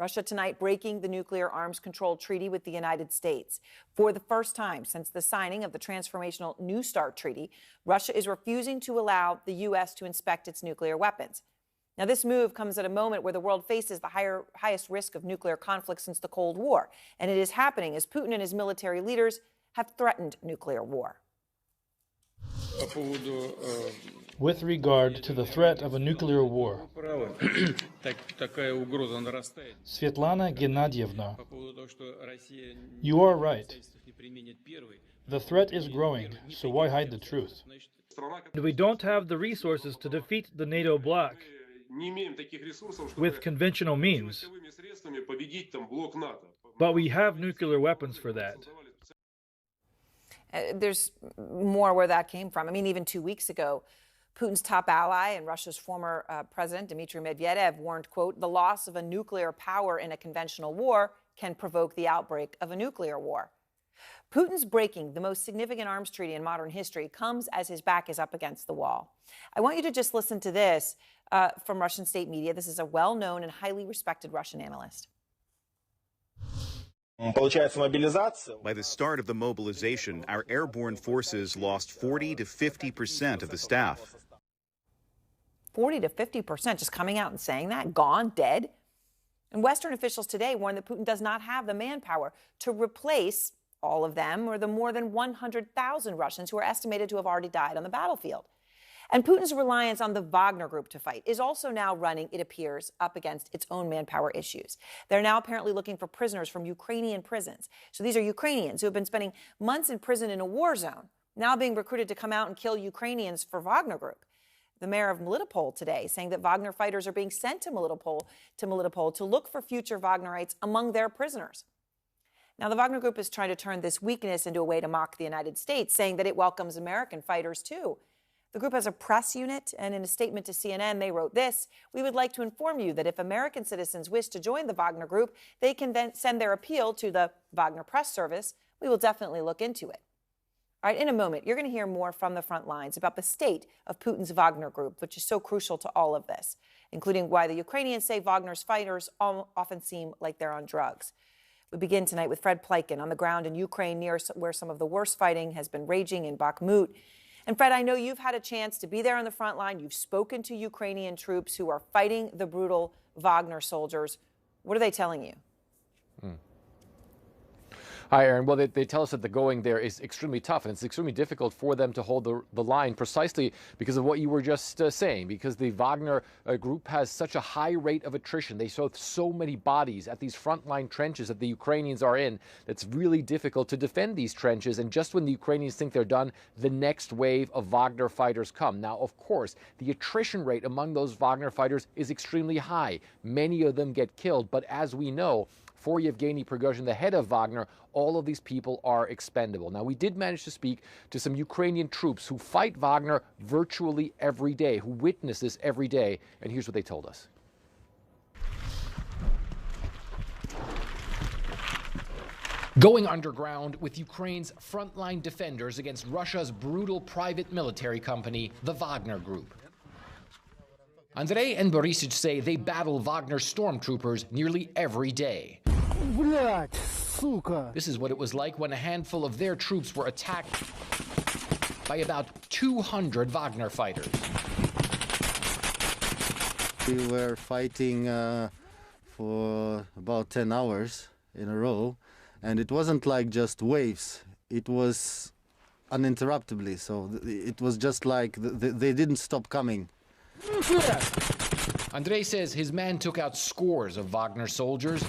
Russia tonight breaking the nuclear arms control treaty with the United States. For the first time since the signing of the transformational New START treaty, Russia is refusing to allow the U.S. to inspect its nuclear weapons. Now, this move comes at a moment where the world faces the highest risk of nuclear conflict since the Cold War. And it is happening as Putin and his military leaders have threatened nuclear war. With regard to the threat of a nuclear war, Svetlana Gennadievna, you are right. The threat is growing, so why hide the truth? We don't have the resources to defeat the NATO bloc with conventional means, but we have nuclear weapons for that. There's more where that came from. I mean, even 2 weeks ago, Putin's top ally and Russia's former president, Dmitry Medvedev, warned, quote, the loss of a nuclear power in a conventional war can provoke the outbreak of a nuclear war. Putin's breaking the most significant arms treaty in modern history comes as his back is up against the wall. I want you to just listen to this from Russian state media. This is a well-known and highly respected Russian analyst. By the start of the mobilization, our airborne forces lost 40 to 50% of the staff. 40 to 50%, just coming out and saying that, gone, dead. And Western officials today warn that Putin does not have the manpower to replace all of them or the more than 100,000 Russians who are estimated to have already died on the battlefield. And Putin's reliance on the Wagner group to fight is also now running, it appears, up against its own manpower issues. They're now apparently looking for prisoners from Ukrainian prisons. So these are Ukrainians who have been spending months in prison in a war zone, now being recruited to come out and kill Ukrainians for Wagner group. The mayor of Melitopol today saying that Wagner fighters are being sent to Melitopol to look for future Wagnerites among their prisoners. Now, the Wagner group is trying to turn this weakness into a way to mock the United States, saying that it welcomes American fighters, too. The group has a press unit, and in a statement to CNN, they wrote this: we would like to inform you that if American citizens wish to join the Wagner group, they can then send their appeal to the Wagner Press Service. We will definitely look into it. All right, in a moment, you're going to hear more from the front lines about the state of Putin's Wagner group, which is so crucial to all of this, including why the Ukrainians say Wagner's fighters often seem like they're on drugs. We begin tonight with Fred Pleiken on the ground in Ukraine, near where some of the worst fighting has been raging in Bakhmut. And Fred, I know you've had a chance to be there on the front line. You've spoken to Ukrainian troops who are fighting the brutal Wagner soldiers. What are they telling you? Hi, Aaron. Well, they tell us that the going there is extremely tough, and it's extremely difficult for them to hold the line precisely because of what you were just saying, because the Wagner group has such a high rate of attrition. They show so many bodies at these frontline trenches that the Ukrainians are in. That's really difficult to defend these trenches, and just when the Ukrainians think they're done, the next wave of Wagner fighters come. Now, of course, the attrition rate among those Wagner fighters is extremely high. Many of them get killed, but as we know, for Yevgeny Prigozhin, the head of Wagner, all of these people are expendable. Now, we did manage to speak to some Ukrainian troops who fight Wagner virtually every day, who witness this every day, and here's what they told us. Going underground with Ukraine's frontline defenders against Russia's brutal private military company, the Wagner Group. Andrei and Borisich say they battle Wagner stormtroopers nearly every day. This is what it was like when a handful of their troops were attacked by about 200 Wagner fighters. We were fighting for about 10 hours in a row, and it wasn't like just waves. It was uninterruptedly, so it was just like they didn't stop coming. Andrei says his man took out scores of Wagner soldiers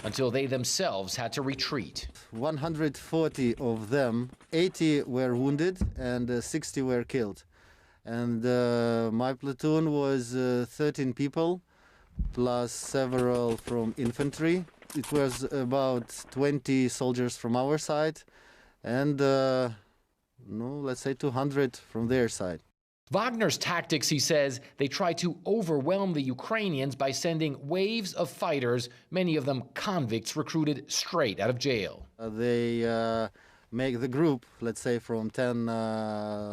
until they themselves had to retreat. 140 of them, 80 were wounded and 60 were killed. And my platoon was 13 people, plus several from infantry. It was about 20 soldiers from our side and, let's say 200 from their side. Wagner's tactics, he says, they try to overwhelm the Ukrainians by sending waves of fighters, many of them convicts recruited straight out of jail. They make the group, let's say from 10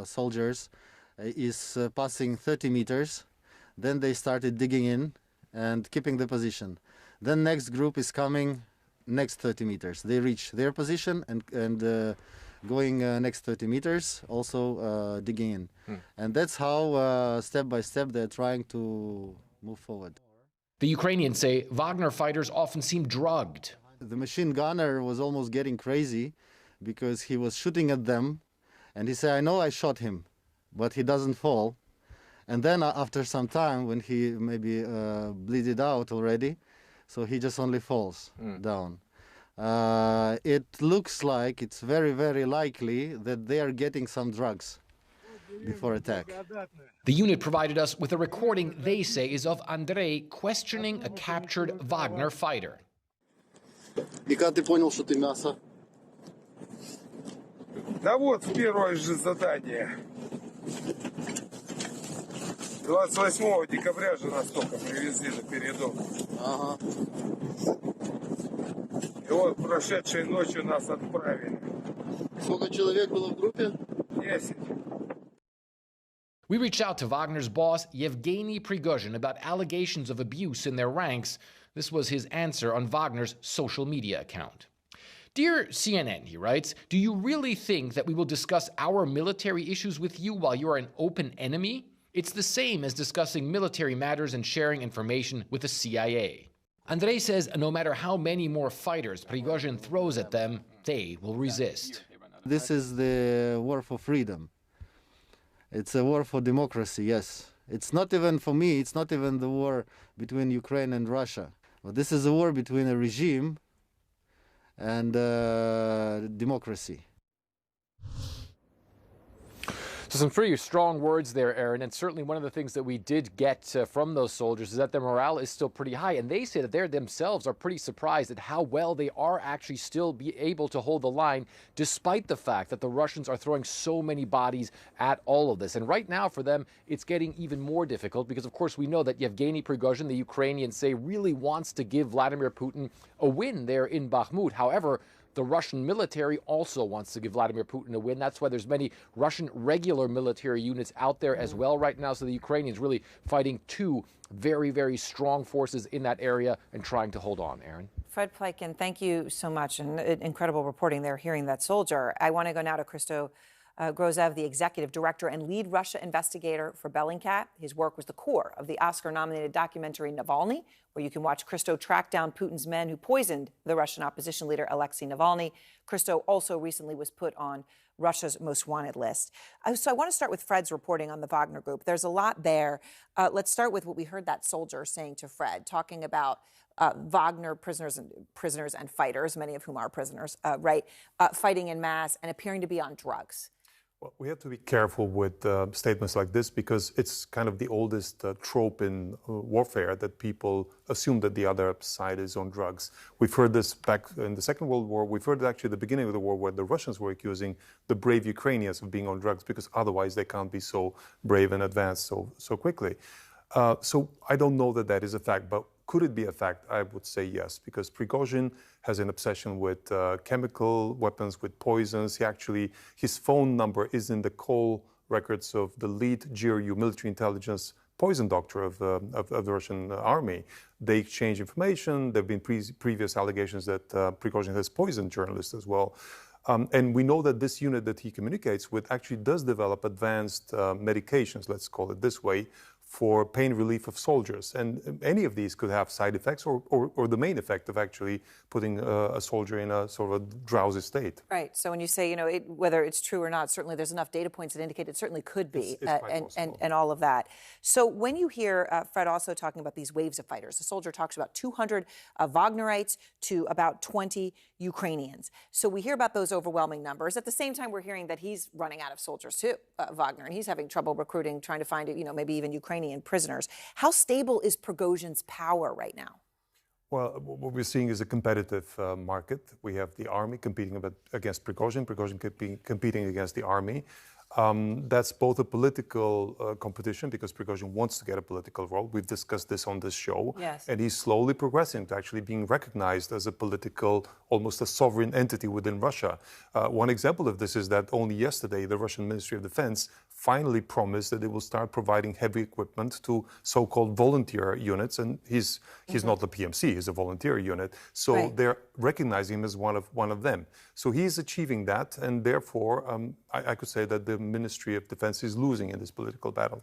soldiers, is passing 30 meters. Then they started digging in and keeping the position. Then next group is coming next 30 meters. They reach their position and going next 30 meters, also digging in. And that's how, step by step, they're trying to move forward. The Ukrainians say Wagner fighters often seem drugged. The machine gunner was almost getting crazy because he was shooting at them, and he said, I know I shot him, but he doesn't fall. And then after some time, when he maybe bleeded out already, so he just only falls down. It looks like it's very, very likely that they are getting some drugs before attack. The unit provided us with a recording they say is of Andrei questioning a captured Wagner fighter. И как ты понял, что ты мясо? Да вот, в первое же задание. 28 декабря же нас только привезли на передок. Ага. И вот прошедшей ночью нас отправили. Сколько человек было в группе? 10. We reached out to Wagner's boss, Yevgeny Prigozhin, about allegations of abuse in their ranks. This was his answer on Wagner's social media account. Dear CNN, he writes, do you really think that we will discuss our military issues with you while you are an open enemy? It's the same as discussing military matters and sharing information with the CIA. Andrei says no matter how many more fighters Prigozhin throws at them, they will resist. This is the war for freedom. It's a war for democracy, yes. It's not even, for me, it's not even the war between Ukraine and Russia. But this is a war between a regime and democracy. So some pretty strong words there, Aaron, and certainly one of the things that we did get from those soldiers is that their morale is still pretty high, and they say that they themselves are pretty surprised at how well they are actually still be able to hold the line, despite the fact that the Russians are throwing so many bodies at all of this. And right now for them, it's getting even more difficult because, of course, we know that Yevgeny Prigozhin, the Ukrainians say, really wants to give Vladimir Putin a win there in Bakhmut. However, the Russian military also wants to give Vladimir Putin a win. That's why there's many Russian regular military units out there as well right now. So the Ukrainians really fighting two very, very strong forces in that area and trying to hold on, Aaron. Fred Pleitgen, thank you so much. And incredible reporting there, hearing that soldier. I want to go now to Christo Grozev, the executive director and lead Russia investigator for Bellingcat. His work was the core of the Oscar-nominated documentary Navalny, where you can watch Christo track down Putin's men who poisoned the Russian opposition leader Alexei Navalny. Christo also recently was put on Russia's most wanted list. So I want to start with Fred's reporting on the Wagner Group. There's a lot there. Let's start with what we heard that soldier saying to Fred, talking about Wagner prisoners and fighters, many of whom are prisoners, fighting in mass and appearing to be on drugs. Well, we have to be careful with statements like this because it's kind of the oldest trope in warfare that people assume that the other side is on drugs. We've heard this back in the Second World War. We've heard it actually at the beginning of the war where the Russians were accusing the brave Ukrainians of being on drugs because otherwise they can't be so brave and advanced so quickly. So I don't know that that is a fact, but could it be a fact? I would say yes, because Prigozhin has an obsession with chemical weapons, with poisons. His phone number is in the call records of the lead GRU military intelligence poison doctor of the Russian army. They exchange information. There have been previous allegations that Prigozhin has poisoned journalists as well. And we know that this unit that he communicates with actually does develop advanced medications, let's call it this way, for pain relief of soldiers. And any of these could have side effects or the main effect of actually putting a soldier in a sort of a drowsy state. Right. So when you say, whether it's true or not, certainly there's enough data points that indicate it certainly could be, and all of that. So when you hear Fred also talking about these waves of fighters, the soldier talks about 200 Wagnerites to about 20 Ukrainians. So we hear about those overwhelming numbers. At the same time, we're hearing that he's running out of soldiers too, Wagner, and he's having trouble recruiting, trying to find, maybe even Ukrainian prisoners. How stable is Prigozhin's power right now? Well, what we're seeing is a competitive market. We have the army competing against Prigozhin, competing against the army. That's both a political competition because Prigozhin wants to get a political role. We've discussed this on this show. Yes. And he's slowly progressing to actually being recognized as a political, almost a sovereign entity within Russia. One example of this is that only yesterday, the Russian Ministry of Defense finally promised that it will start providing heavy equipment to so-called volunteer units. And he's not the PMC, he's a volunteer unit. So they're recognizing him as one of them. So he's achieving that, and therefore I could say that the Ministry of Defense is losing in this political battle.